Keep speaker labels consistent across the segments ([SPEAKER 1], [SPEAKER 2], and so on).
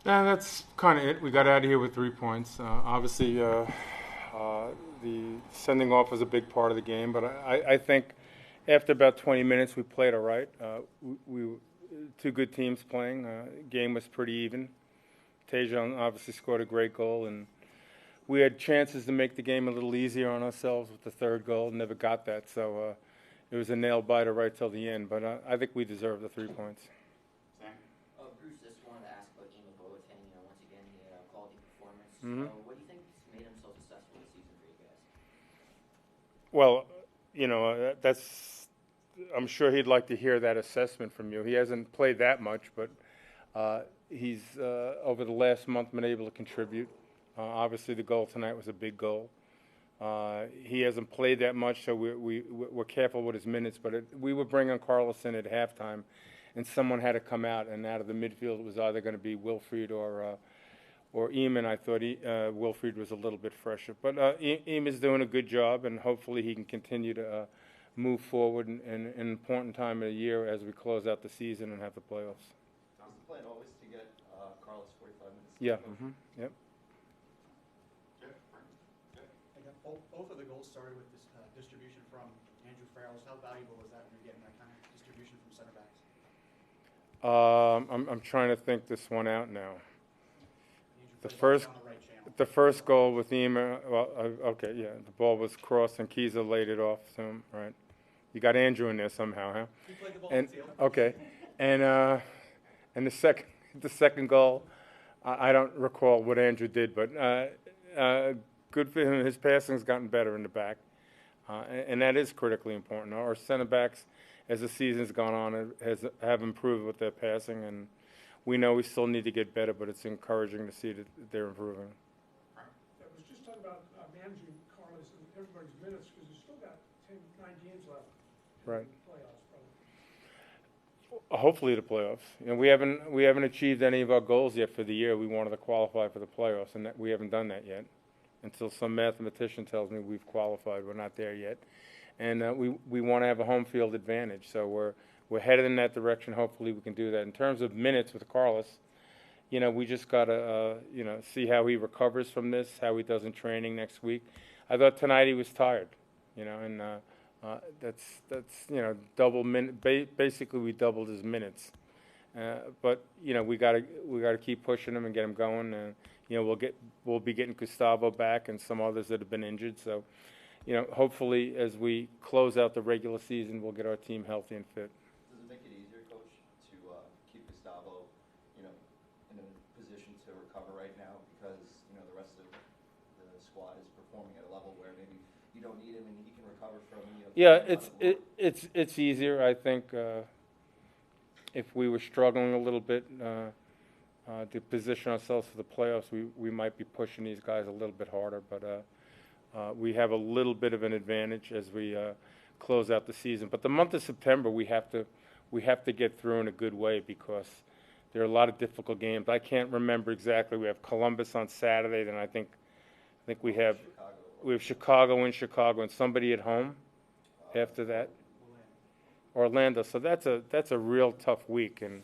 [SPEAKER 1] And that's kind of it. We got out of here with 3 points. Obviously, the sending off was a big part of the game, but I think after about 20 minutes, we played all right. We two good teams playing. Game was pretty even. Tejan obviously scored a great goal, and we had chances to make the game a little easier on ourselves with the third goal. Never got that, so it was a nail biter right till the end. But I think we deserved the 3 points.
[SPEAKER 2] Bruce, just wanted to ask about Emil Boateng. Once again, he had a quality performance.
[SPEAKER 1] Mm-hmm.
[SPEAKER 2] What do you think made him so successful this season for you guys?
[SPEAKER 1] Well, that's. I'm sure he'd like to hear that assessment from you. He hasn't played that much, but he's over the last month been able to contribute. Obviously, the goal tonight was a big goal. He hasn't played that much, so we're careful with his minutes. But we were bringing Carlos in at halftime, and someone had to come out. And out of the midfield, it was either going to be Wilfried or Eamon. I thought Wilfried was a little bit fresher. But Eamon's doing a good job, and hopefully he can continue to move forward in an important time of the year as we close out the season and have the playoffs.
[SPEAKER 3] Is the plan always to get Carlos 45 minutes?
[SPEAKER 1] Yeah. Mm-hmm. Yep.
[SPEAKER 4] Both of the goals started with this distribution from Andrew Farrells. How valuable is that when you're getting that kind of distribution from center backs?
[SPEAKER 1] I'm trying to think this one out now.
[SPEAKER 4] The first
[SPEAKER 1] The first goal with Ema, okay, yeah, the ball was crossed and Kiza laid it off to him, right? You got Andrew in there somehow, huh?
[SPEAKER 4] He played the ball
[SPEAKER 1] And
[SPEAKER 4] in the field.
[SPEAKER 1] okay, and the second goal, I don't recall what Andrew did, but good for him. His passing's gotten better in the back, and that is critically important. Our center backs, as the season's gone on, have improved with their passing, and we know we still need to get better, but it's encouraging to see that they're improving.
[SPEAKER 5] I was just talking about managing Carlos and everybody's minutes because you still got 9 games left.
[SPEAKER 1] Right.
[SPEAKER 5] In the playoffs, probably.
[SPEAKER 1] Hopefully the playoffs. We haven't achieved any of our goals yet for the year. We wanted to qualify for the playoffs, and we haven't done that yet. Until some mathematician tells me we've qualified, we're not there yet. And we want to have a home field advantage, so we're headed in that direction. Hopefully we can do that. In terms of minutes with Carlos, we just got to, see how he recovers from this, how he does in training next week. I thought tonight he was tired, and that's double minute. Basically, we doubled his minutes. But we got to keep pushing him and get him going. And we'll be getting Gustavo back and some others that have been injured. So, hopefully as we close out the regular season, we'll get our team healthy and fit.
[SPEAKER 3] Does it make it easier, Coach, to keep Gustavo, in a position to recover right now because the rest of the squad is performing at a level where maybe you don't need him and he can recover from?
[SPEAKER 1] Yeah, it's easier. I think if we were struggling a little bit to position ourselves for the playoffs, we might be pushing these guys a little bit harder. But we have a little bit of an advantage as we close out the season. But the month of September, we have to get through in a good way because there are a lot of difficult games. I can't remember exactly. We have Columbus on Saturday, then I think we have Chicago and somebody at home after that. Orlando. So that's a real tough week, and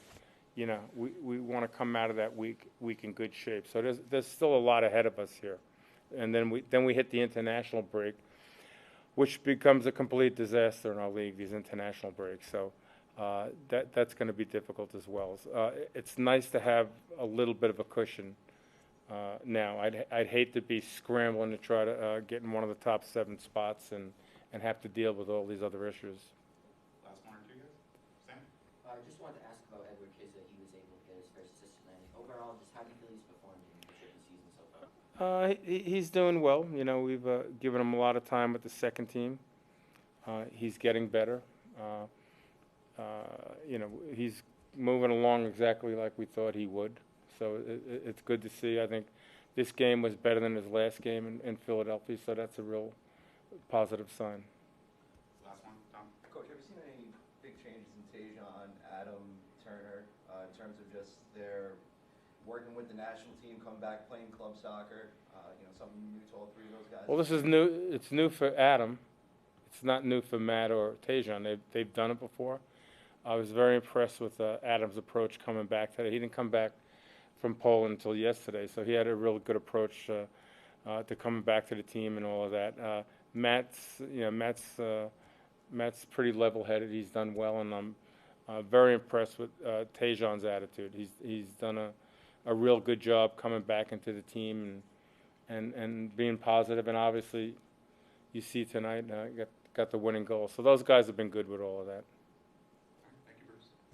[SPEAKER 1] we want to come out of that week in good shape. So there's still a lot ahead of us here, and then we hit the international break, which becomes a complete disaster in our league. These international breaks, so that's going to be difficult as well. It's nice to have a little bit of a cushion now. I'd hate to be scrambling to try to get in one of the top 7 spots and have to deal with all these other issues.
[SPEAKER 6] Last one or two, guys. Sam?
[SPEAKER 2] I just wanted to ask about Edward Kiza. He was able to get his first assist tonight. Overall, just how do you feel he's performed in the season so far?
[SPEAKER 1] He's doing well. We've given him a lot of time with the second team. He's getting better. He's moving along exactly like we thought he would. So it's good to see. I think this game was better than his last game in Philadelphia, so that's a real positive sign.
[SPEAKER 6] Last one, Tom.
[SPEAKER 3] Coach, have you seen any big changes in Tejan, Adam, Turner, in terms of just their working with the national team, come back playing club soccer? Something new to all 3 of those guys?
[SPEAKER 1] Well, this is new. It's new for Adam. It's not new for Matt or Tejan. They've done it before. I was very impressed with Adam's approach coming back today. He didn't come back from Poland until yesterday. So he had a real good approach to coming back to the team and all of that. Matt's pretty level-headed. He's done well, and I'm very impressed with Tajon's attitude. He's done a real good job coming back into the team and being positive. And obviously, you see tonight got the winning goal. So those guys have been good with all of that.